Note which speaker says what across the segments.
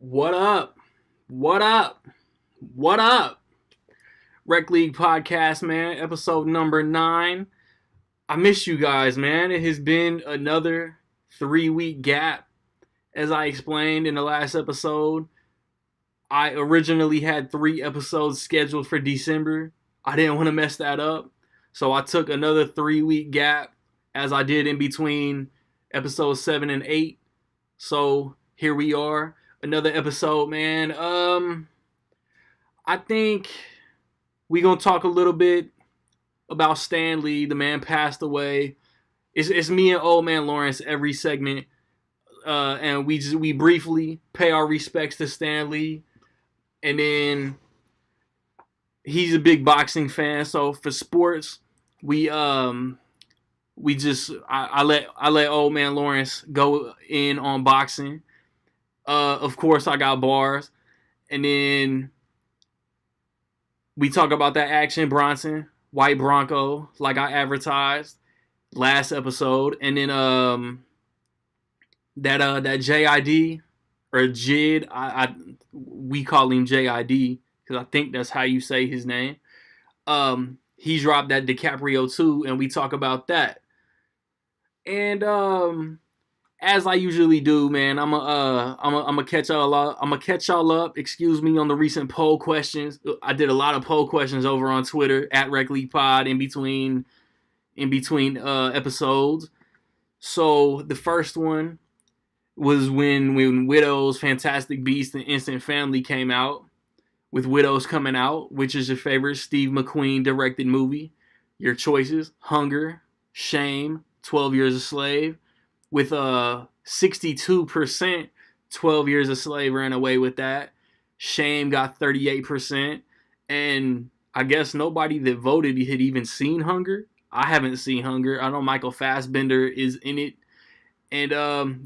Speaker 1: What up? What up? What up? Rec League Podcast, man. Episode number 9. I miss you guys, man. It has been another 3-week gap. As I explained in the last episode, I originally had 3 episodes scheduled for December. I didn't want to mess that up. So I took another 3-week gap as I did in between episodes 7 and 8. So here we are. Another episode, man. I think we're going to talk a little bit about StanLee. The man passed away. It's me and OldManLawrence every segment. And we briefly pay our respects to StanLee. And then he's a big boxing fan. So for sports, I let OldManLawrence go in on boxing. Of course, I got bars. And then we talk about that Action Bronson, White Bronco, like I advertised last episode. And then that JID or JID, we call him JID because I think that's how you say his name. He dropped that DiCaprio 2, and we talk about that. And as I usually do, man, I'm gonna catch y'all up. Excuse me, on the recent poll questions. I did a lot of poll questions over on Twitter at Rec League Pod in between episodes. So the first one was when Widow's Fantastic Beasts and Instant Family came out. With Widow's coming out, which is your favorite Steve McQueen directed movie? Your choices: Hunger, Shame, 12 Years a Slave. With 62%, 12 Years a Slave ran away with that. Shame got 38%. And I guess nobody that voted had even seen Hunger. I haven't seen Hunger. I know Michael Fassbender is in it. And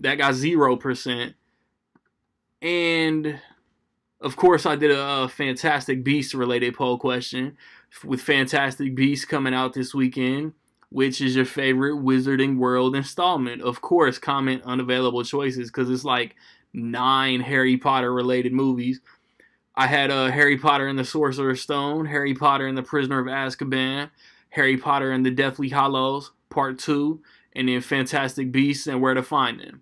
Speaker 1: that got 0%. And of course, I did a Fantastic Beasts related poll question with Fantastic Beasts coming out this weekend. Which is your favorite Wizarding World installment? Of course, comment unavailable choices because it's like 9 Harry Potter related movies. I had Harry Potter and the Sorcerer's Stone, Harry Potter and the Prisoner of Azkaban, Harry Potter and the Deathly Hallows Part 2, and then Fantastic Beasts and Where to Find Them.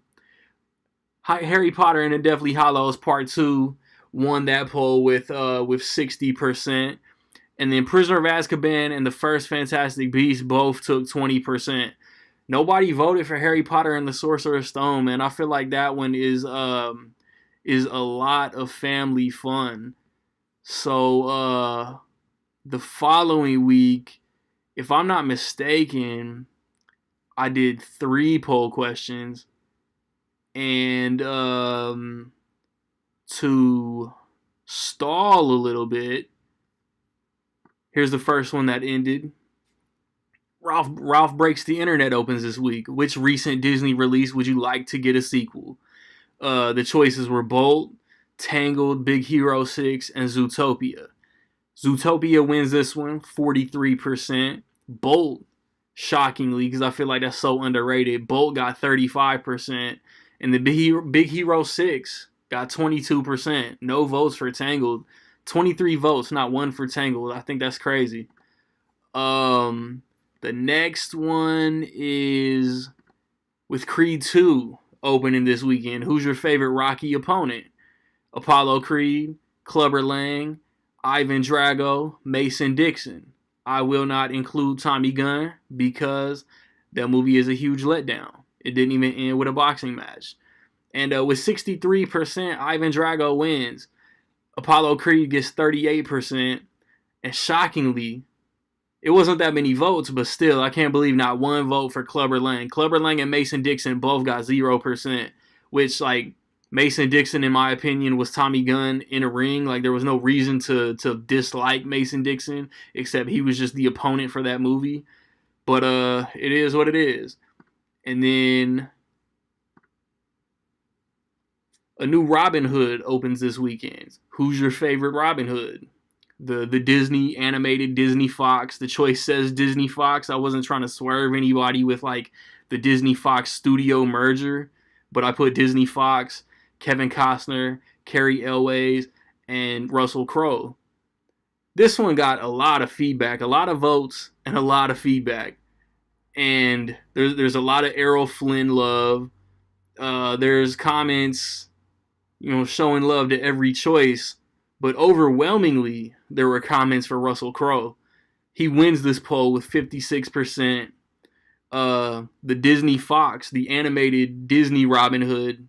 Speaker 1: Harry Potter and the Deathly Hallows Part 2 won that poll with 60%. And then Prisoner of Azkaban and the first Fantastic Beasts both took 20%. Nobody voted for Harry Potter and the Sorcerer's Stone, man. I feel like that one is a lot of family fun. So the following week, if I'm not mistaken, I did 3 poll questions. And to stall a little bit, here's the first one that ended. Ralph Breaks the Internet opens this week. Which recent Disney release would you like to get a sequel? The choices were Bolt, Tangled, Big Hero 6, and Zootopia. Zootopia wins this one, 43%. Bolt, shockingly, because I feel like that's so underrated, Bolt got 35%. And the Big Hero 6 got 22%. No votes for Tangled. 23 votes, not 1 for Tangled. I think that's crazy. The next one is with Creed 2 opening this weekend. Who's your favorite Rocky opponent? Apollo Creed, Clubber Lang, Ivan Drago, Mason Dixon. I will not include Tommy Gunn because that movie is a huge letdown. It didn't even end with a boxing match. And with 63%, Ivan Drago wins. Apollo Creed gets 38%, and shockingly, it wasn't that many votes, but still, I can't believe not 1 vote for Clubber Lang. Clubber Lang and Mason Dixon both got 0%, which, like, Mason Dixon, in my opinion, was Tommy Gunn in a ring. Like, there was no reason to dislike Mason Dixon, except he was just the opponent for that movie. But it is what it is. And then a new Robin Hood opens this weekend. Who's your favorite Robin Hood? The Disney animated Disney Fox. The choice says Disney Fox. I wasn't trying to swerve anybody with like the Disney Fox studio merger, but I put Disney Fox. Kevin Costner, Carrie Elways, and Russell Crowe. This one got a lot of feedback, a lot of votes, and a lot of feedback. And there's a lot of Errol Flynn love. There's comments, showing love to every choice. But overwhelmingly, there were comments for Russell Crowe. He wins this poll with 56%. The Disney Fox, the animated Disney Robin Hood,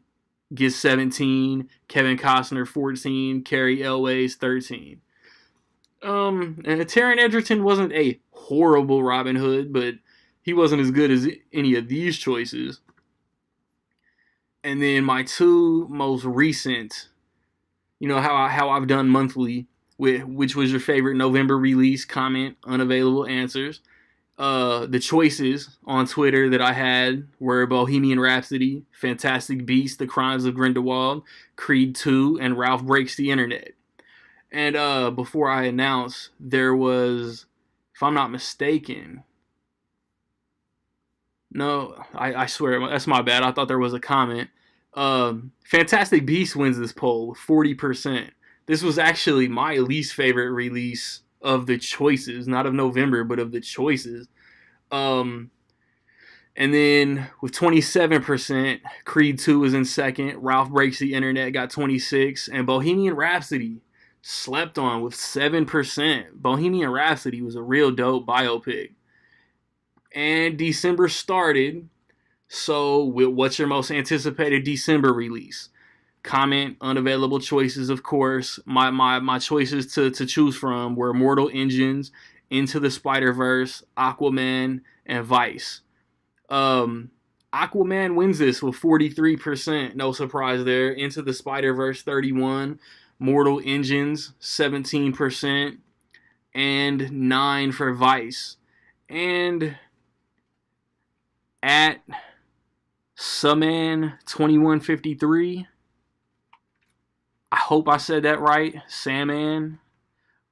Speaker 1: gets 17. Kevin Costner 14. Carrie Elways 13. And Taron Egerton wasn't a horrible Robin Hood, but he wasn't as good as any of these choices. And then my two most recent, how I've done monthly, which was your favorite November release, comment, unavailable answers. The choices on Twitter that I had were Bohemian Rhapsody, Fantastic Beasts, The Crimes of Grindelwald, Creed 2, and Ralph Breaks the Internet. And before I announce, there was, if I'm not mistaken, no, I swear, that's my bad. I thought there was a comment. Fantastic Beasts wins this poll with 40%. This was actually my least favorite release of the choices, not of November, but of the choices. And then with 27%, Creed 2 was in second. Ralph Breaks the Internet got 26%. And Bohemian Rhapsody slept on with 7%. Bohemian Rhapsody was a real dope biopic. And December started. So what's your most anticipated December release? Comment, unavailable choices, of course. My choices to choose from were Mortal Engines, Into the Spider-Verse, Aquaman, and Vice. Aquaman wins this with 43%. No surprise there. Into the Spider-Verse 31%. Mortal Engines 17%. And 9% for Vice. And at Suman 2153, I hope I said that right. Saman.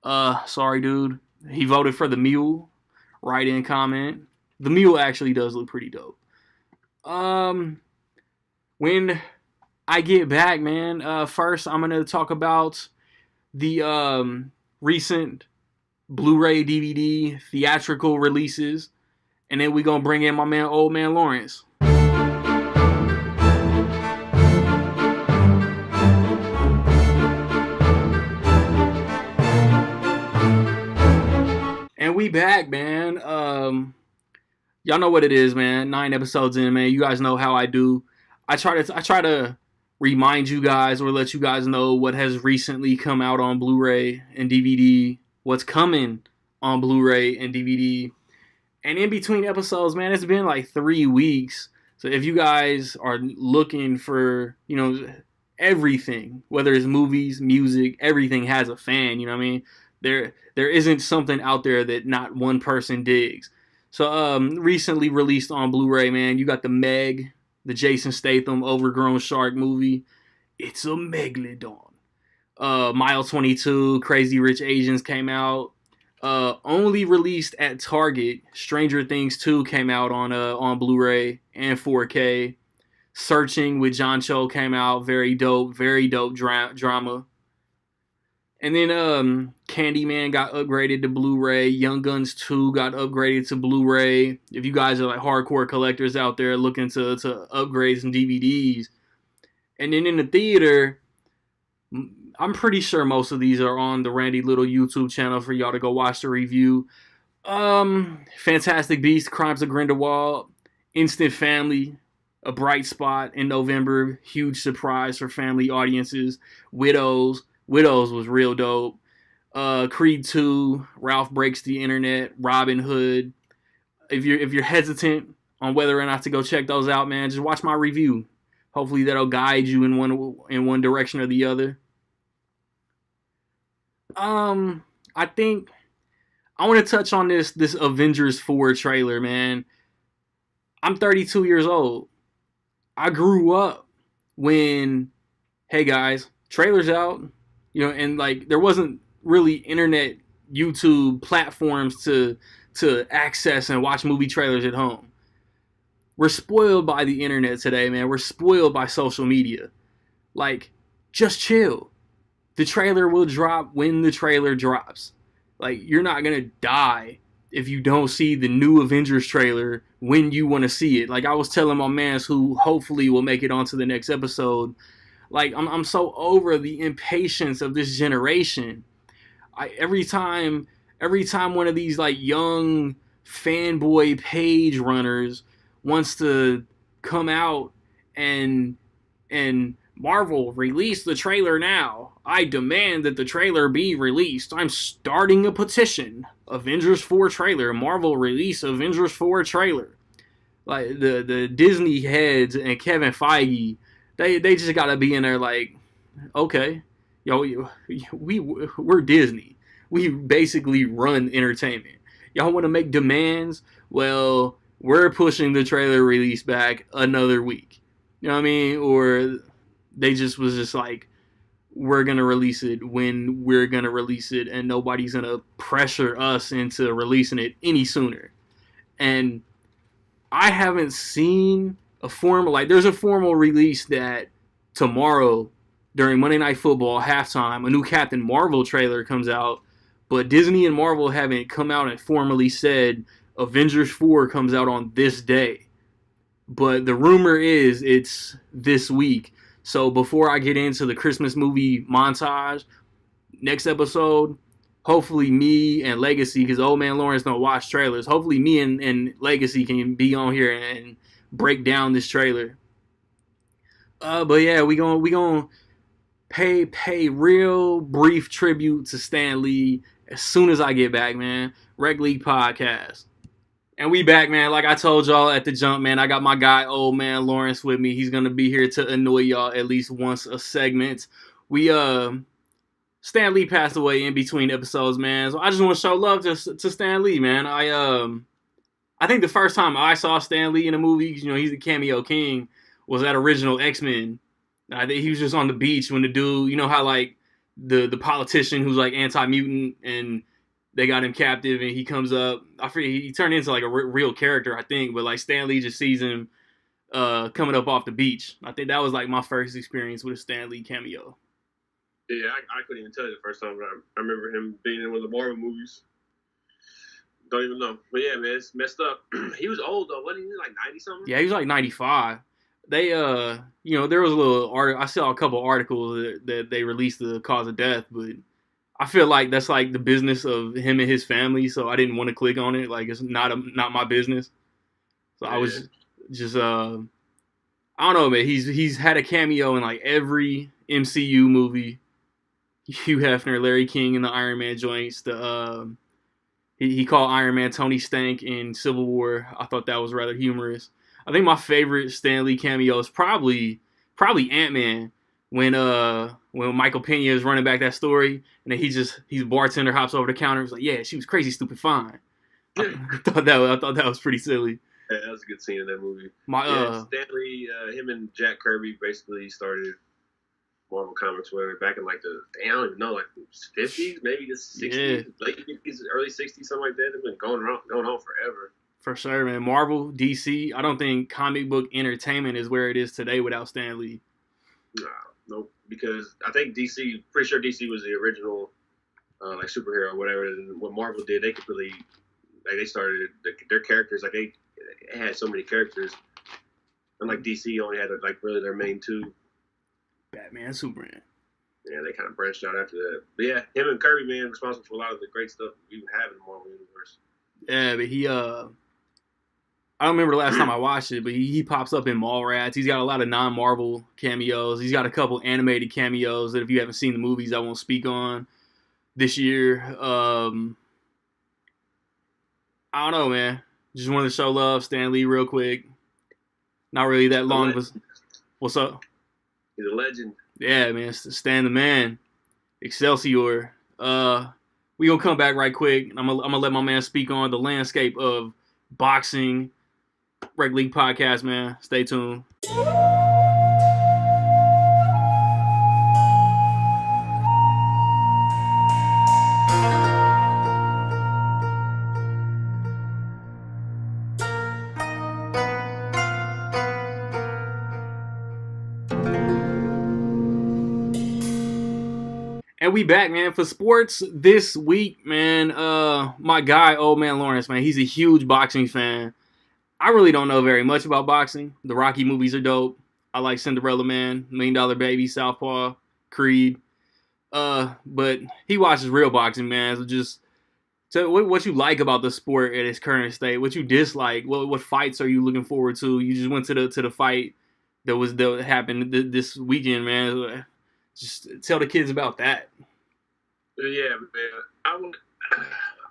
Speaker 1: Sorry, dude. He voted for the mule. Write in comment. The mule actually does look pretty dope. When I get back, man, first I'm gonna talk about the recent Blu-ray, DVD, theatrical releases, and then we gonna bring in my man, Old Man Lawrence. And we back, man. Y'all know what it is, man. 9 episodes in, man. You guys know how I do. I try to remind you guys or let you guys know what has recently come out on Blu-ray and DVD, what's coming on Blu-ray and DVD. And in between episodes, man, it's been like 3 weeks. So if you guys are looking for, everything, whether it's movies, music, everything has a fan, you know what I mean? There isn't something out there that not one person digs. So recently released on Blu-ray, man, you got the Meg, the Jason Statham overgrown shark movie. It's a megalodon. Mile 22, Crazy Rich Asians came out. Only released at Target. Stranger Things 2 came out on Blu-ray and 4K. Searching with John Cho came out. Very dope drama. And then Candyman got upgraded to Blu-ray. Young Guns 2 got upgraded to Blu-ray. If you guys are like hardcore collectors out there looking to upgrade some DVDs. And then in the theater, I'm pretty sure most of these are on the Randy Little YouTube channel for y'all to go watch the review. Fantastic Beasts, Crimes of Grindelwald, Instant Family, a bright spot in November. Huge surprise for family audiences. Widows was real dope. Creed 2, Ralph Breaks the Internet, Robin Hood. If you're hesitant on whether or not to go check those out, man, just watch my review. Hopefully that'll guide you in one direction or the other. I think I want to touch on this Avengers 4 trailer, man. I'm 32 years old. I grew up when, hey guys, trailers out, and like there wasn't really internet, YouTube platforms to access and watch movie trailers at home. We're spoiled by the internet today, man. We're spoiled by social media. Like, just chill. The trailer will drop when the trailer drops. Like, you're not gonna die if you don't see the new Avengers trailer when you want to see it. Like I was telling my mans who hopefully will make it onto the next episode. Like I'm so over the impatience of this generation. Every time one of these like young fanboy page runners wants to come out and Marvel, release the trailer now. I demand that the trailer be released. I'm starting a petition. Avengers 4 trailer. Marvel, release Avengers 4 trailer. Like the Disney heads and Kevin Feige, they just gotta be in there like, okay, we're Disney. We basically run entertainment. Y'all want to make demands? Well, we're pushing the trailer release back another week. You know what I mean? Or they just was just like, we're gonna release it when we're gonna release it, and nobody's gonna pressure us into releasing it any sooner. And I haven't seen a formal, like, there's a formal release that tomorrow during Monday Night Football halftime, a new Captain Marvel trailer comes out, but Disney and Marvel haven't come out and formally said Avengers 4 comes out on this day. But the rumor is it's this week. So before I get into the Christmas movie montage, next episode, hopefully me and Legacy, because Old Man Lawrence don't watch trailers, hopefully me and Legacy can be on here and break down this trailer. But yeah, we gonna pay real brief tribute to StanLee as soon as I get back, man. Rec League Podcast. And we back, man. Like I told y'all at the jump, man, I got my guy, Old Man Lawrence, with me. He's going to be here to annoy y'all at least once a segment. StanLee passed away in between episodes, man. So I just want to show love to StanLee, man. I think the first time I saw StanLee in a movie, you know, he's the cameo king, was that original X-Men. I think he was just on the beach when the dude, you know how like the politician who's like anti-mutant and they got him captive and he comes up. I forget, he turned into like a real character, I think, but like StanLee just sees him coming up off the beach. I think that was like my first experience with a StanLee cameo.
Speaker 2: Yeah, I couldn't even tell you the first time, but I remember him being in one of the Marvel movies. Don't even know. But yeah, man, it's messed up. He was old though, wasn't he? Like 90 something?
Speaker 1: Yeah, he was like 95. They you know, there was a little I saw a couple articles that they released the cause of death, but I feel like that's like the business of him and his family, so I didn't want to click on it. Like it's not my business. So I was just I don't know, man. He's had a cameo in like every MCU movie. Hugh Hefner, Larry King in the Iron Man joints. He called Iron Man Tony Stank in Civil War. I thought that was rather humorous. I think my favorite StanLee cameo is probably Ant-Man when Michael Pena is running back that story and then he's bartender hops over the counter. He's like, yeah, she was crazy, stupid, fine. I thought that was pretty silly.
Speaker 2: Yeah, that was a good scene in that movie. StanLee, him and Jack Kirby basically started Marvel Comics back in like I don't even know, like 50s, maybe the 60s, late 50s, early 60s, something like that. It's been going on forever.
Speaker 1: For sure, man. Marvel, DC, I don't think comic book entertainment is where it is today without StanLee.
Speaker 2: Nope. Because I think pretty sure DC was the original like superhero or whatever. And what Marvel did, they could really, like they started their characters, like they had so many characters. Unlike DC only had like really their main two.
Speaker 1: Batman, Superman.
Speaker 2: Yeah, they kind of branched out after that. But yeah, him and Kirby, man, responsible for a lot of the great stuff we have in the Marvel universe.
Speaker 1: Yeah, but he I don't remember the last time I watched it, but he pops up in Mallrats. He's got a lot of non-Marvel cameos. He's got a couple animated cameos that if you haven't seen the movies, I won't speak on this year. I don't know, man. Just wanted to show love, StanLee, real quick. Not really that long, but what's up?
Speaker 2: He's a legend.
Speaker 1: Yeah, man. Stan the man. Excelsior. We gonna come back right quick. I'm gonna let my man speak on the landscape of boxing. Rec League Podcast, man. Stay tuned. And we back, man, for sports this week, man. My guy, OldManLawrence, man, he's a huge boxing fan. I really don't know very much about boxing. The Rocky movies are dope. I like Cinderella Man, Million Dollar Baby, Southpaw, Creed. But he watches real boxing, man. So just tell what you like about the sport at its current state. What you dislike. What fights are you looking forward to? You just went to the fight that happened this weekend, man. Just tell the kids about that.
Speaker 2: Yeah, man.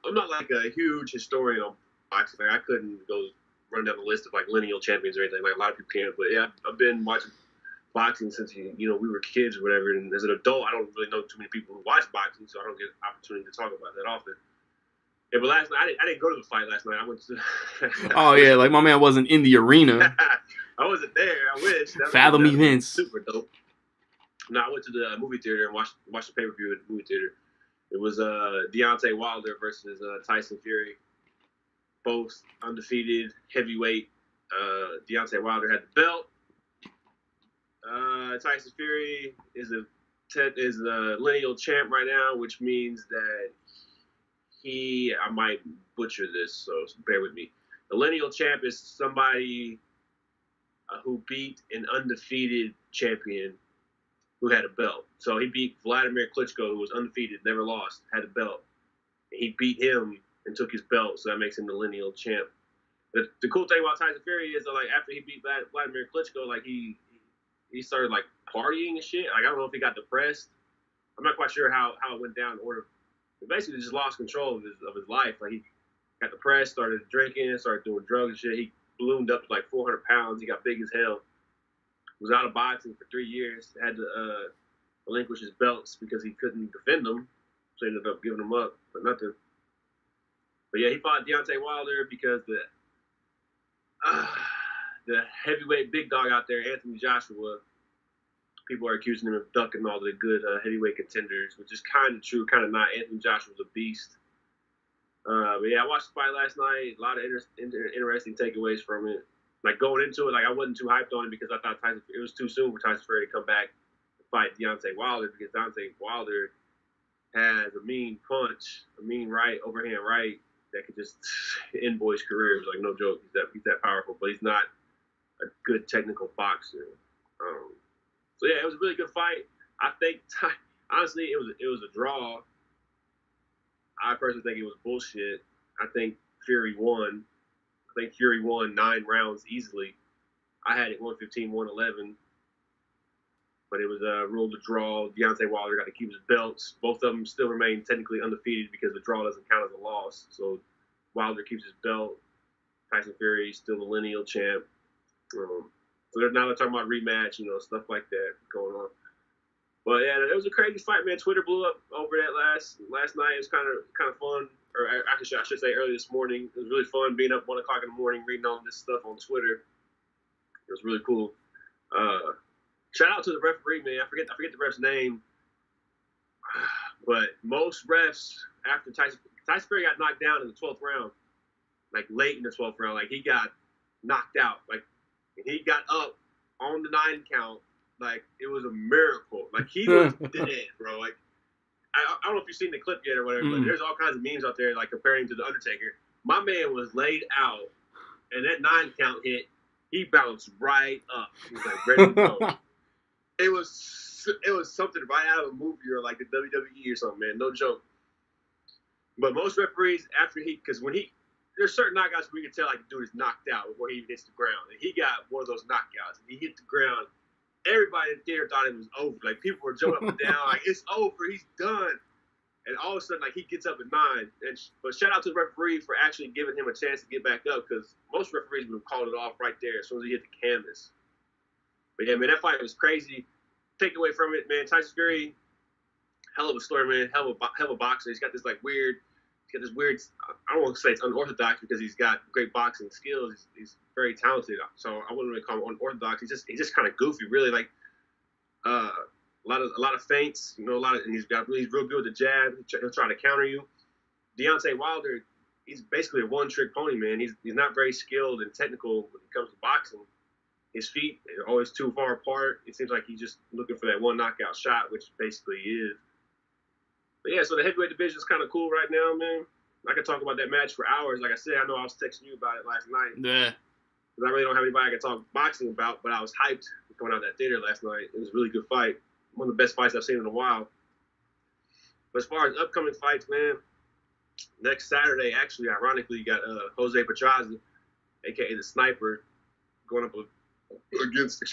Speaker 2: I'm not like a huge historian on boxing. Like, I couldn't go run down the list of like lineal champions or anything like a lot of people can. But yeah, I've been watching boxing since we were kids or whatever. And as an adult, I don't really know too many people who watch boxing, so I don't get an opportunity to talk about that often. Yeah, but last night I didn't go to the fight last night. I went to.
Speaker 1: Oh yeah, like my man wasn't in the arena.
Speaker 2: I wasn't there. I wish.
Speaker 1: Fathom events.
Speaker 2: Super dope. No, I went to the movie theater and watched the pay-per-view at the movie theater. It was Deontay Wilder versus Tyson Fury. Both undefeated heavyweight. Deontay Wilder had the belt. Tyson Fury is a lineal champ right now, which means that I might butcher this, so bear with me. The lineal champ is somebody who beat an undefeated champion who had a belt. So he beat Vladimir Klitschko, who was undefeated, never lost, had a belt. And he beat him and took his belt, so that makes him the lineal champ. The cool thing about Tyson Fury is that, like, after he beat Vladimir Klitschko, like, he started, like, partying and shit. Like, I don't know if he got depressed. I'm not quite sure how it went down in order. He basically just lost control of his life. Like, he got depressed, started drinking, started doing drugs and shit. He ballooned up to, like, 400 pounds. He got big as hell. Was out of boxing for 3 years. Had to relinquish his belts because he couldn't defend them. So he ended up giving them up for nothing. But yeah, he fought Deontay Wilder because the heavyweight big dog out there, Anthony Joshua, people are accusing him of ducking all the good heavyweight contenders, which is kind of true, kind of not. Anthony Joshua's a beast. But yeah, I watched the fight last night. A lot of interesting takeaways from it. Like, going into it, like, I wasn't too hyped on it because I thought it was too soon for Tyson Fury to come back and fight Deontay Wilder, because Deontay Wilder has a mean punch, a mean overhand right that could just end boys' careers. Like, no joke. He's that powerful, but he's not a good technical boxer. So yeah, it was a really good fight. I think, honestly, it was a draw. I personally think it was bullshit. I think Fury won. I think Fury won 9 rounds easily. I had it 115-111, but it was ruled a draw. Deontay Wilder got to keep his belts. Both of them still remain technically undefeated because the draw doesn't count as a loss. So Wilder keeps his belt. Tyson Fury still the lineal champ. So now they're talking about rematch, stuff like that going on. But yeah, it was a crazy fight, man. Twitter blew up over that last night. It was kind of fun. Or actually, I should say early this morning. It was really fun being up 1 o'clock in the morning reading all this stuff on Twitter. It was really cool. Shout out to the referee, man. I forget the ref's name, but most refs after Tyson Fury got knocked down in the 12th round, like late in the 12th round, like he got knocked out, like, and he got up on the 9 count, like it was a miracle. Like, he was dead, bro. Like, I don't know if you've seen the clip yet or whatever, but there's all kinds of memes out there, like, comparing to The Undertaker. My man was laid out, and that 9 count hit, he bounced right up. He was, like, ready to go. It was something right out of a movie or, like, the WWE or something, man. No joke. But most referees, because there's certain knockouts where you can tell, like, the dude is knocked out before he even hits the ground. And he got one of those knockouts, and he hit the ground. Everybody in the theater thought it was over. Like, people were jumping up and down, like, it's over, he's done. And all of a sudden, like, he gets up at 9. But shout out to the referee for actually giving him a chance to get back up, because most referees would have called it off right there as soon as he hit the canvas. But yeah, man, that fight was crazy. Take away from it, man, Tyson Fury, hell of a story, man. Hell of a boxer. He's got this weird. I don't want to say it's unorthodox because he's got great boxing skills. He's very talented. So I wouldn't really call him unorthodox. He's just kind of goofy, really. Like, a lot of feints, and he's real good with the jab. He'll try to counter you. Deontay Wilder, he's basically a one-trick pony, man. He's not very skilled and technical when it comes to boxing. His feet are always too far apart. It seems like he's just looking for that one knockout shot, which basically he is. But yeah, so the heavyweight division is kind of cool right now, man. I could talk about that match for hours. Like I said, I know I was texting you about it last night.
Speaker 1: Yeah.
Speaker 2: Because I really don't have anybody I can talk boxing about, but I was hyped coming out of that theater last night. It was a really good fight. One of the best fights I've seen in a while. But as far as upcoming fights, man, next Saturday, actually, ironically, you got Jose Pedraza, a.k.a. the Sniper, going up against,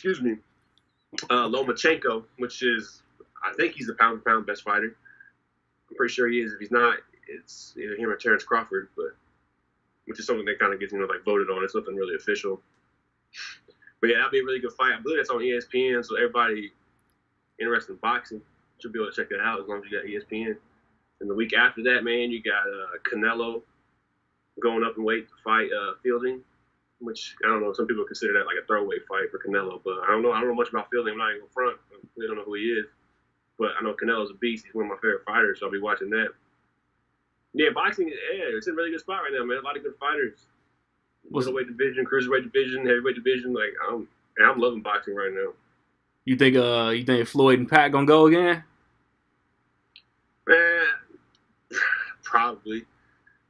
Speaker 2: Lomachenko, which is, I think he's the pound-for-pound best fighter. I'm pretty sure he is. If he's not, it's either him or Terrence Crawford, but which is something that kind of gets, like voted on. It's nothing really official. But yeah, that'll be a really good fight. I believe that's on ESPN, so everybody interested in boxing should be able to check that out as long as you got ESPN. And the week after that, man, you got Canelo going up in weight to fight Fielding, which I don't know. Some people consider that like a throwaway fight for Canelo, but I don't know. I don't know much about Fielding. I'm not even front. They don't know who he is, but I know Canelo's a beast. He's one of my favorite fighters, so I'll be watching that. Yeah, boxing, it's in a really good spot right now, man. A lot of good fighters. Middleweight division, cruiserweight division, heavyweight division. Like I'm loving boxing right now.
Speaker 1: You think Floyd and Pat gonna go again?
Speaker 2: Man, probably.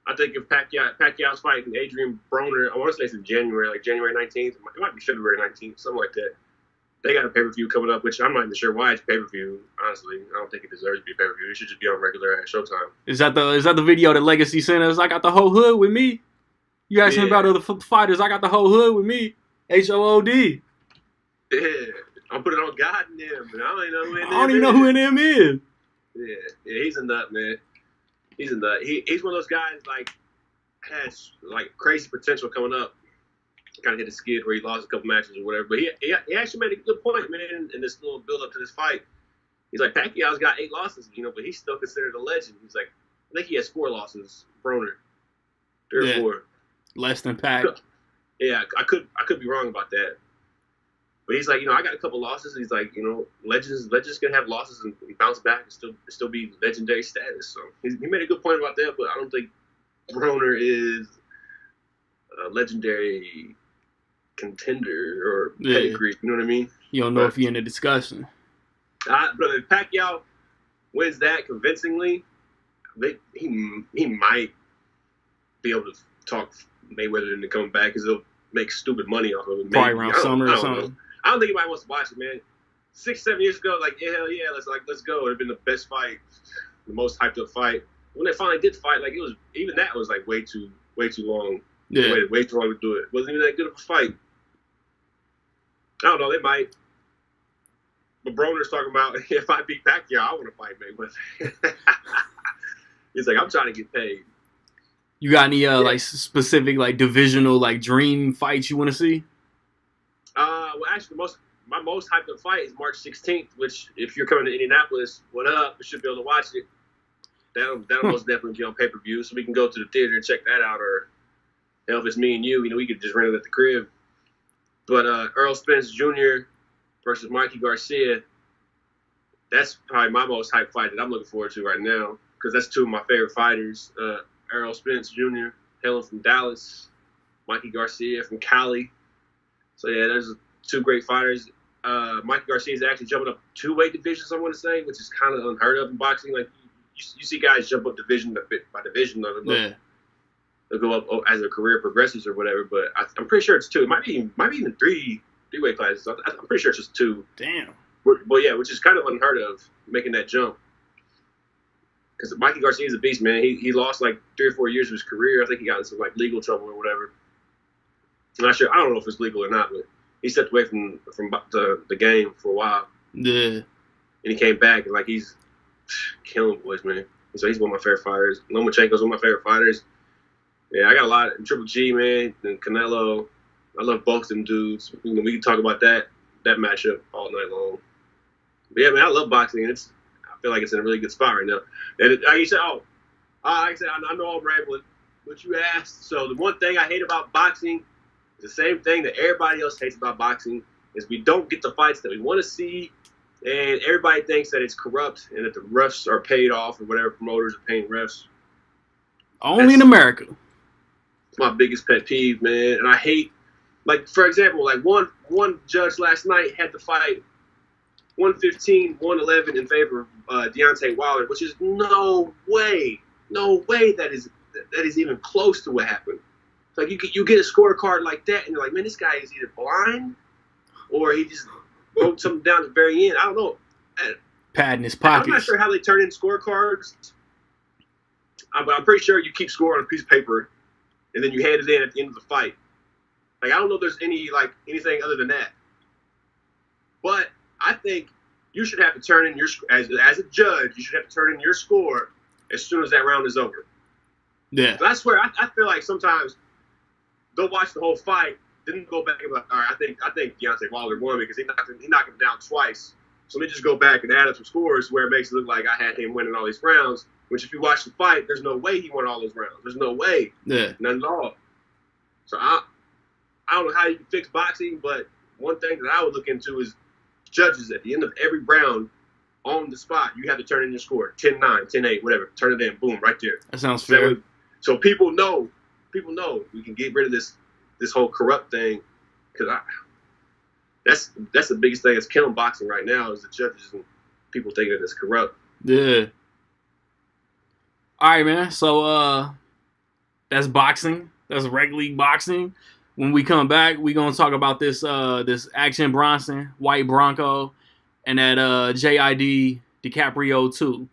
Speaker 2: I think if Pacquiao's fighting Adrian Broner, I want to say it's in January, like January 19th. It might be February 19th, something like that. They got a pay-per-view coming up, which I'm not even sure why it's pay-per-view. Honestly, I don't think it deserves to be pay-per-view. It should just be on regular Showtime.
Speaker 1: Is that the video that Legacy sent us? I got the whole hood with me. You asking about other fighters? I got the whole hood with me. HOOD.
Speaker 2: Yeah, I'm putting it on God and them, man. I
Speaker 1: don't even know who NM is.
Speaker 2: Yeah, he's a nut, man. He's a nut. He's one of those guys like has like crazy potential coming up. Kind of hit a skid where he lost a couple matches or whatever. But he actually made a good point, man, in this little build up to this fight. He's like, Pacquiao's got 8 losses, but he's still considered a legend. He's like, I think he has 4 losses, Broner. 3 or 4.
Speaker 1: Less than Pac.
Speaker 2: Yeah, I could be wrong about that. But he's like, I got a couple losses. He's like, legends can have losses and bounce back and still be legendary status. So he made a good point about that, but I don't think Broner is a legendary contender or pedigree. You know what I mean?
Speaker 1: You don't know if you're in the discussion.
Speaker 2: But if Pacquiao wins that convincingly, he might be able to talk Mayweather into coming back because he'll make stupid money off of it.
Speaker 1: Probably around summer or something.
Speaker 2: I don't think anybody wants to watch it, man. 6-7 years ago, like, yeah, hell yeah, let's go. It would have been the best fight, the most hyped up fight. When they finally did fight, like, that was like way too long.
Speaker 1: Yeah.
Speaker 2: They waited way too long to do it. Wasn't even that good of a fight. I don't know, they might. But Broner's talking about, if I beat Pacquiao, I want to fight Mayweather. He's like, I'm trying to get paid.
Speaker 1: You got any like specific like divisional like dream fights you want to see?
Speaker 2: Well, actually, my most hyped up fight is March 16th. Which, if you're coming to Indianapolis, what up? You should be able to watch it. That'll most definitely be on pay-per-view, so we can go to the theater and check that out. Or hell, if it's me and you, we could just rent it at the crib. But Earl Spence Jr. versus Mikey Garcia. That's probably my most hyped fight that I'm looking forward to right now because that's 2 of my favorite fighters. Earl Spence Jr., hailing from Dallas, Mikey Garcia from Cali. So yeah, there's 2 great fighters. Mikey Garcia is actually jumping up 2 weight divisions, I want to say, which is kind of unheard of in boxing. Like you see guys jump up division by division. They'll go up as their career progresses or whatever. But I'm pretty sure it's 2. It might be even 3 weight classes. I'm pretty sure it's just 2.
Speaker 1: Damn.
Speaker 2: But yeah, which is kind of unheard of, making that jump. Because Mikey Garcia is a beast, man. He lost like 3 or 4 years of his career. I think he got in some like legal trouble or whatever. I'm not sure. I don't know if it's legal or not, but he stepped away from the game for a while.
Speaker 1: Yeah.
Speaker 2: And he came back and like he's killing boys, man. So he's one of my favorite fighters. Lomachenko's one of my favorite fighters. Yeah, I got a lot of Triple G, man, and Canelo. I love both them dudes. We can talk about that matchup all night long. But yeah, man, I love boxing. I feel like it's in a really good spot right now. And like you said, like I said, I know I'm rambling, but you asked. So the one thing I hate about boxing is the same thing that everybody else hates about boxing is we don't get the fights that we want to see, and everybody thinks that it's corrupt and that the refs are paid off or whatever promoters are paying refs.
Speaker 1: Only in America.
Speaker 2: It's my biggest pet peeve, man. And I hate, like, for example, like one judge last night had the fight 115, 111 in favor of Deontay Wilder, which is no way that is even close to what happened. It's like you get a scorecard like that, and you're like, man, this guy is either blind or he just wrote something down at the very end. I don't know.
Speaker 1: Padding his pockets.
Speaker 2: I'm not sure how they turn in scorecards. I'm pretty sure you keep score on a piece of paper, and then you hand it in at the end of the fight. Like, I don't know if there's anything other than that. But I think you should have to turn in your as a judge. You should have to turn in your score as soon as that round is over.
Speaker 1: Yeah.
Speaker 2: So I swear, I feel like sometimes they'll watch the whole fight, then go back and be like, all right, I think Deontay Wilder won because he knocked him down twice. So let me just go back and add up some scores where it makes it look like I had him winning all these rounds. Which, if you watch the fight, there's no way he won all those rounds. There's no way.
Speaker 1: Yeah.
Speaker 2: None at all. So I don't know how you can fix boxing, but one thing that I would look into is judges at the end of every round on the spot. You have to turn in your score 10-9, 10-8, whatever. Turn it in. Boom, right there.
Speaker 1: That sounds fair.
Speaker 2: So people know we can get rid of this whole corrupt thing because that's the biggest thing that's killing boxing right now is the judges and people thinking it's corrupt.
Speaker 1: Yeah. All right, man. So that's boxing. That's reg league boxing. When we come back, we're gonna talk about this Action Bronson, White Bronco, and that JID DiCaprio too.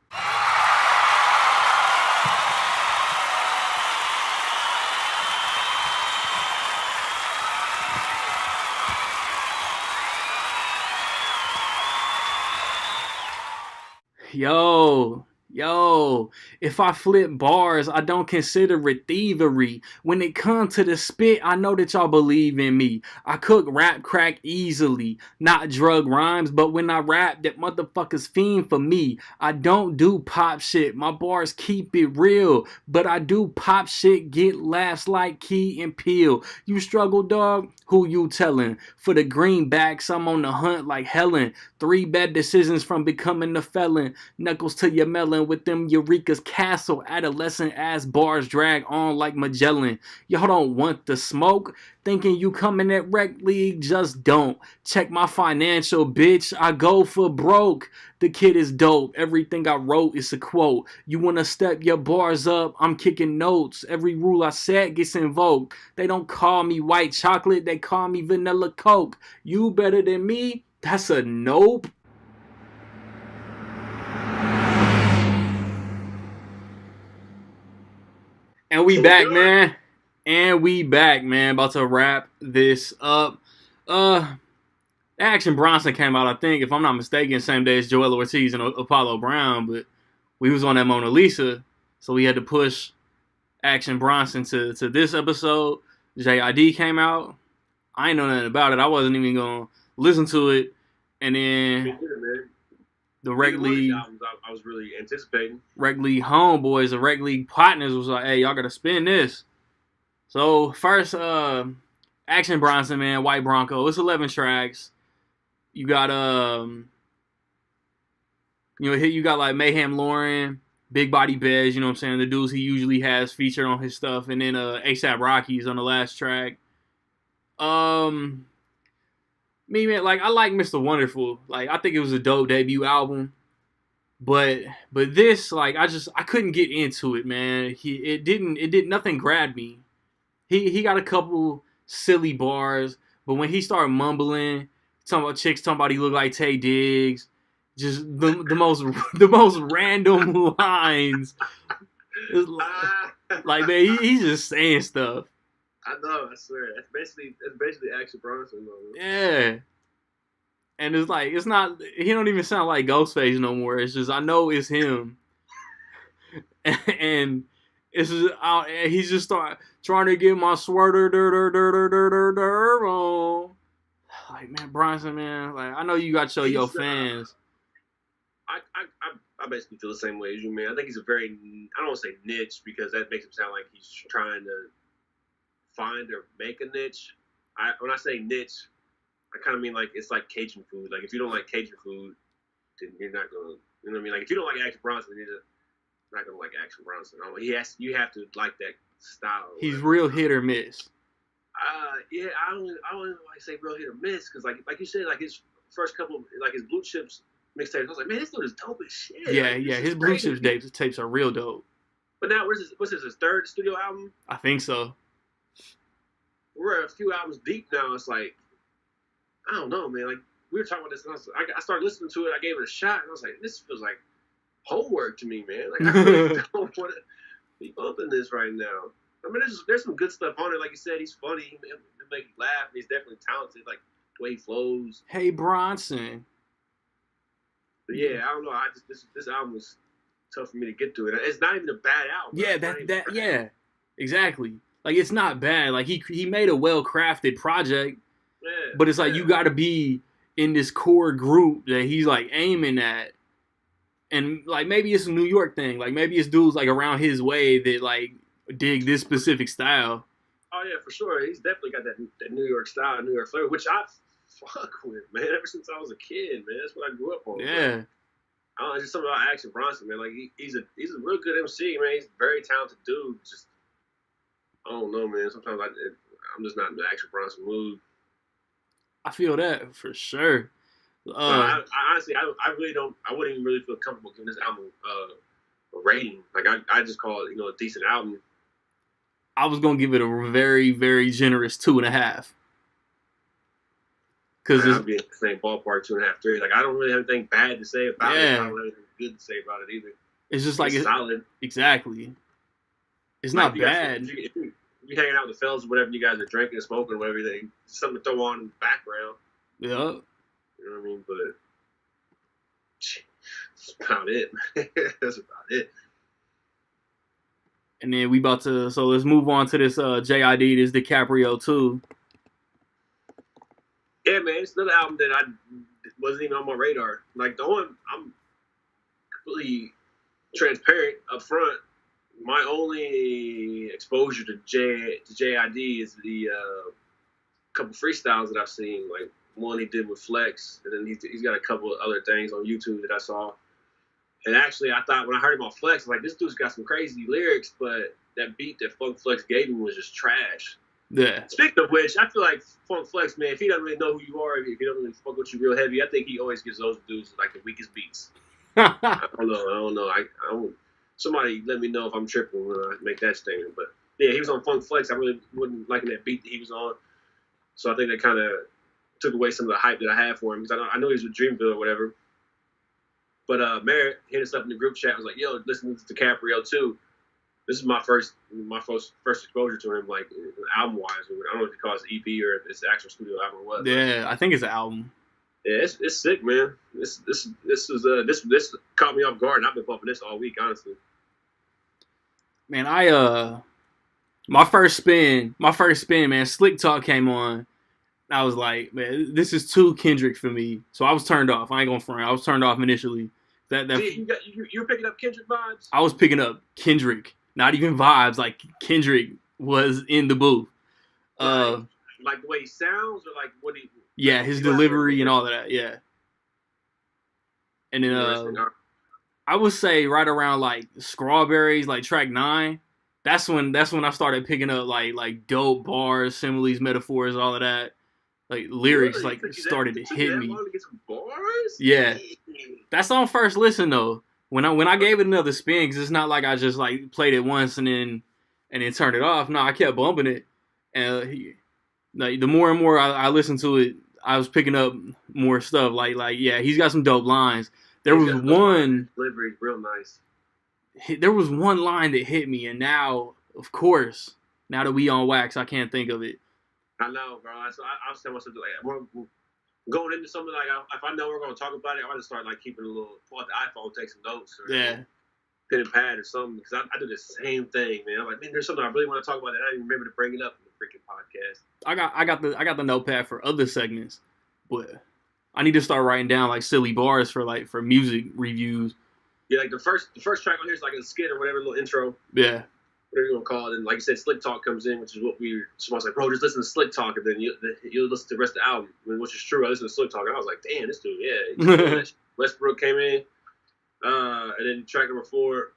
Speaker 1: Yo, if I flip bars, I don't consider it thievery. When it comes to the spit, I know that y'all believe in me. I cook rap crack easily, not drug rhymes, but when I rap, that motherfuckers fiend for me. I don't do pop shit, my bars keep it real, but I do pop shit, get laughs like Key and Peele. You struggle, dog? Who you telling? For the greenbacks, I'm on the hunt like Helen. 3 bad decisions from becoming a felon. Knuckles to your melon with them Eureka's castle. Adolescent ass bars drag on like Magellan. Y'all don't want the smoke? Thinking you coming at Rec League? Just don't. Check my financial, bitch. I go for broke. The kid is dope. Everything I wrote is a quote. You wanna step your bars up? I'm kicking notes. Every rule I set gets invoked. They don't call me white chocolate. They call me vanilla Coke. You better than me? That's a nope. And we back, man. And we back, man. About to wrap this up. Action Bronson came out, I think, if I'm not mistaken, same day as Joel Ortiz and Apollo Brown, but we was on that Mona Lisa, so we had to push Action Bronson to this episode. JID came out. I ain't know nothing about it. I wasn't even gonna listen to it. And then the Rec League
Speaker 2: albums I was really anticipating.
Speaker 1: Rec League homeboys, the Rec League partners was like, hey, y'all gotta spin this. So first, Action Bronson, man, White Bronco. It's 11 tracks. You got you got like Mayhem Lauren, Big Body Bez, you know what I'm saying? The dudes he usually has featured on his stuff, and then ASAP Rocky's on the last track. Me, man, like I like Mr. Wonderful. Like I think it was a dope debut album. But this, like I couldn't get into it, man. Nothing grabbed me. He got a couple silly bars, but when he started mumbling, talking about chicks, talking about he looked like Tay Diggs, just the most random lines. Like man, he's just saying stuff.
Speaker 2: I know, I swear. That's basically Action Bronson.
Speaker 1: Yeah. And it's like he don't even sound like Ghostface no more. It's just I know it's him. And it's just he's just trying to get my sweater on. Like man, Bronson, man, like I know you got your fans.
Speaker 2: I basically feel the same way as you, man. I think he's a very, I don't want to say niche because that makes him sound like he's trying to find or make a niche. When I say niche, I kind of mean like it's like Cajun food. Like if you don't like Cajun food, then you're not gonna, you know what I mean? Like if you don't like Action Bronson, then you're not gonna like Action Bronson. You have to like that style.
Speaker 1: He's real hit or miss.
Speaker 2: Yeah, I don't like say real hit or miss because like you said, like first couple, like his Blue Chips mixtapes. I was like, man, this dude is dope as shit.
Speaker 1: Yeah,
Speaker 2: like,
Speaker 1: yeah. His Blue Chips tapes are real dope.
Speaker 2: But now, what's his third studio album?
Speaker 1: I think so.
Speaker 2: We're a few albums deep now. It's like, I don't know, man. Like, we were talking about this, and I started listening to it. I gave it a shot, and I was like, this feels like homework to me, man. Like, I really don't want to be bumping this right now. I mean, there's some good stuff on it. Like you said, he's funny. He make you laugh. He's definitely talented. Like, the way he flows.
Speaker 1: Hey, Bronson.
Speaker 2: But yeah, I don't know. This album was tough for me to get through. And it's not even a bad album.
Speaker 1: Yeah, yeah, exactly. Like, it's not bad. Like, he made a well-crafted project. Yeah, but it's like, you got to be in this core group that he's, like, aiming at. And, like, maybe it's a New York thing. Like, maybe it's dudes, like, around his way that, like, dig this specific style.
Speaker 2: Oh, yeah, for sure. He's definitely got that New York style, New York flavor, which I fuck with, man. Ever since I was a kid, man. That's what I grew up on.
Speaker 1: Yeah.
Speaker 2: Man. I don't know, just something about Action Bronson, man. Like, he's a real good MC, man. He's a very talented dude. Just, I don't know, man. Sometimes I'm just not in the Action Bronson mood.
Speaker 1: I feel that for sure.
Speaker 2: I honestly, I really don't. I wouldn't even really feel comfortable giving this album a rating. Like, I just call it, a decent album.
Speaker 1: I was gonna give it a very, very generous 2.5.
Speaker 2: Because I'll be in the same ballpark, 2.5, 3. Like, I don't really have anything bad to say about it. I don't have anything good to say about it either.
Speaker 1: It's just like
Speaker 2: it's solid.
Speaker 1: Exactly. It's not bad.
Speaker 2: If you're hanging out with the fellas or whatever, you guys are drinking and smoking or whatever, something to throw on in the background.
Speaker 1: Yeah.
Speaker 2: You know what I mean? But that's about it. That's about it.
Speaker 1: And then let's move on to this JID, this DiCaprio too.
Speaker 2: Yeah, man, it's another album that I wasn't even on my radar. Like, the one, I'm completely transparent up front. My only exposure to JID is the couple freestyles that I've seen. Like, one he did with Flex, and then he's got a couple of other things on YouTube that I saw. And actually, I thought when I heard him on Flex, I was like, this dude's got some crazy lyrics, but that beat that Funk Flex gave him was just trash.
Speaker 1: Yeah.
Speaker 2: Speaking of which, I feel like Funk Flex, man, if he doesn't really know who you are, if he doesn't really fuck with you real heavy, I think he always gives those dudes like the weakest beats. I don't know. I don't. Somebody let me know if I'm tripping when I make that statement. But yeah, he was on Funk Flex. I really wasn't liking that beat that he was on. So I think that kind of took away some of the hype that I had for him, because I know he was with Dreamville or whatever. But Merritt hit us up in the group chat. I was like, yo, listen to DiCaprio too. This is my first exposure to him, like, album wise. I don't know if you call it EP or if it's the actual studio album or what.
Speaker 1: Yeah, I think it's an album.
Speaker 2: Yeah, it's sick, man. This caught me off guard, and I've been bumping this all week, honestly.
Speaker 1: Man, my first spin, man, Slick Talk came on. I was like, man, this is too Kendrick for me. So I was turned off. I ain't gonna front. I was turned off initially.
Speaker 2: You were picking up Kendrick vibes?
Speaker 1: I was picking up Kendrick, not even vibes. Like, Kendrick was in the booth.
Speaker 2: Right. Like the way he sounds, or like what he?
Speaker 1: Yeah, his delivery and all of that. Yeah. And then I would say right around like Strawberries, like track 9. That's when I started picking up like dope bars, similes, metaphors, all of that. Like lyrics,
Speaker 2: really?
Speaker 1: Like started to hit me.
Speaker 2: To get some bars?
Speaker 1: Yeah, that's on first listen though. When I gave it another spin, because it's not like I just like played it once and then turned it off. No, I kept bumping it, and like the more and more I listened to it, I was picking up more stuff. Like yeah, he's got some dope lines. There was one
Speaker 2: delivery, real nice.
Speaker 1: There was one line that hit me, and now, of course, now that we on wax, I can't think of it.
Speaker 2: I know, bro. So I was telling myself, like, we're going into something, like, if I know we're going to talk about it, I want to start, like, keeping a little, pull out the iPhone, take some notes, or pen and pad or something, because I do the same thing, man. I'm like, man, there's something I really want to talk about that I didn't even remember to bring it up in the freaking podcast.
Speaker 1: I got the notepad for other segments, but I need to start writing down, like, silly bars for music reviews.
Speaker 2: Yeah, like the first track on here is like a skit or whatever, little intro.
Speaker 1: Yeah.
Speaker 2: Whatever you want to call it. And like you said, Slick Talk comes in, which is what someone's like, bro, just listen to Slick Talk, and then you'll listen to the rest of the album, which is true. I listened to Slick Talk, and I was like, damn, this dude, yeah. Westbrook came in, and then track number 4,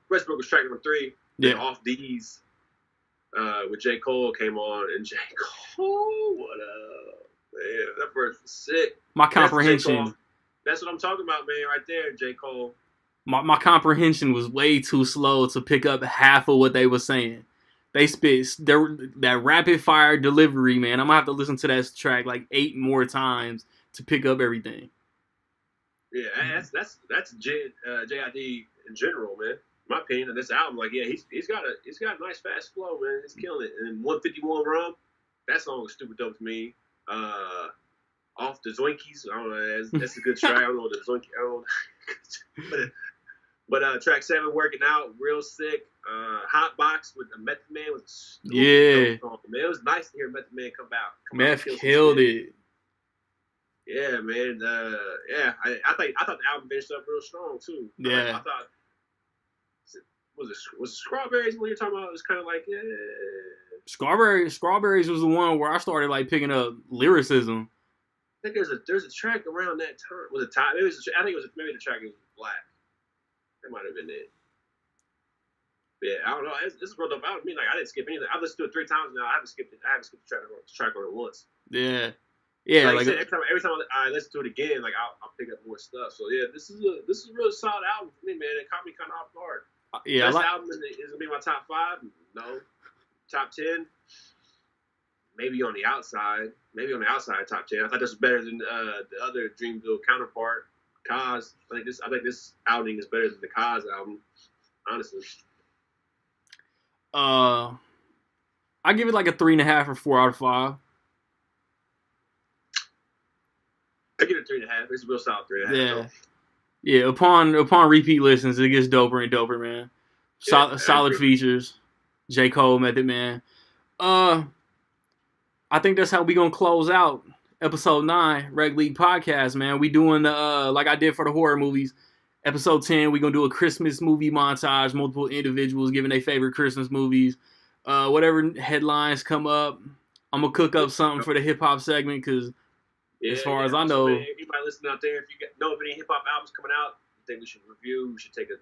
Speaker 2: Westbrook was track number 3.
Speaker 1: Yeah.
Speaker 2: Off D's, with J. Cole came on, and J. Cole, what up? Yeah, that verse was sick.
Speaker 1: My comprehension.
Speaker 2: That's what I'm talking about, man. Right there, J. Cole.
Speaker 1: My comprehension was way too slow to pick up half of what they were saying. They spit that rapid fire delivery, man. I'm gonna have to listen to that track like 8 more times to pick up everything.
Speaker 2: Yeah, that's JID in general, man. My opinion of this album, like, yeah, he's got a nice fast flow, man. He's killing it. And 151 Rum, that song was stupid dope to me. Off the Zoinkies, I don't know. That's a good track. I don't know what the Zoinkies. I don't know. But track 7, Working Out, real sick. Hot Box with the Method Man was
Speaker 1: yeah.
Speaker 2: Song, man. It was nice to hear Method Man come out.
Speaker 1: Meth killed it.
Speaker 2: Yeah, man. Yeah, I thought the album finished up real strong too.
Speaker 1: Yeah.
Speaker 2: I thought was it Strawberries when you're talking about? It was kind of like
Speaker 1: Strawberries was the one where I started like picking up lyricism.
Speaker 2: I think there's a track around that time. Was it time? I think it was maybe the track was Black. That might have been it. Yeah, I don't know. This is real dope. I mean, like, I didn't skip anything. I've listened to it 3 times now. I haven't skipped the track on it once.
Speaker 1: Yeah. Yeah,
Speaker 2: like I said, every time I listen to it again, like I'll pick up more stuff. So yeah, this is a really solid album for me, man. It caught me kind of off guard.
Speaker 1: Yeah,
Speaker 2: best album is gonna be my top 5. No, top 10. Maybe on the outside. Top 10. I thought this was better than the other Dreamville counterpart, Kaz. I think this outing is better than the Kaz album, honestly.
Speaker 1: I give it like a 3.5 or 4 out of 5.
Speaker 2: I give it 3.5. It's a real solid 3.5.
Speaker 1: Yeah. Yeah, upon repeat listens, it gets doper and doper, man. Solid features. J. Cole, Method Man. I think that's how we gonna close out episode 9, Reg League Podcast, man. We doing the like I did for the horror movies. Episode 10, we gonna do a Christmas movie montage, multiple individuals giving their favorite Christmas movies. Whatever headlines come up, I'm gonna cook up something for the hip hop segment because as far as I know,
Speaker 2: man, anybody listening out there, if you know of any hip hop albums coming out, you think we should review, we should take a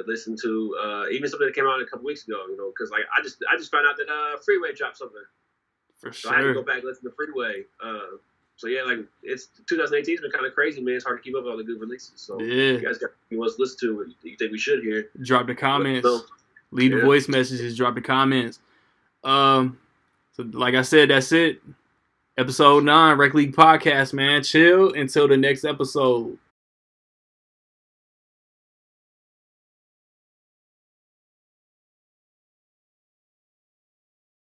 Speaker 2: listen to, even something that came out a couple weeks ago, you know, because like I just found out that Freeway dropped something.
Speaker 1: For
Speaker 2: so
Speaker 1: sure.
Speaker 2: I had to go back and listen to Freeway. So yeah, like it's 2018's been kind of crazy, man. It's hard to keep up with all the good releases. So yeah, you guys got anything else to listen to? You think we should hear?
Speaker 1: Drop the comments. Leave the voice messages. Drop the comments. So like I said, that's it. Episode 9, Rec League Podcast, man. Chill until the next episode.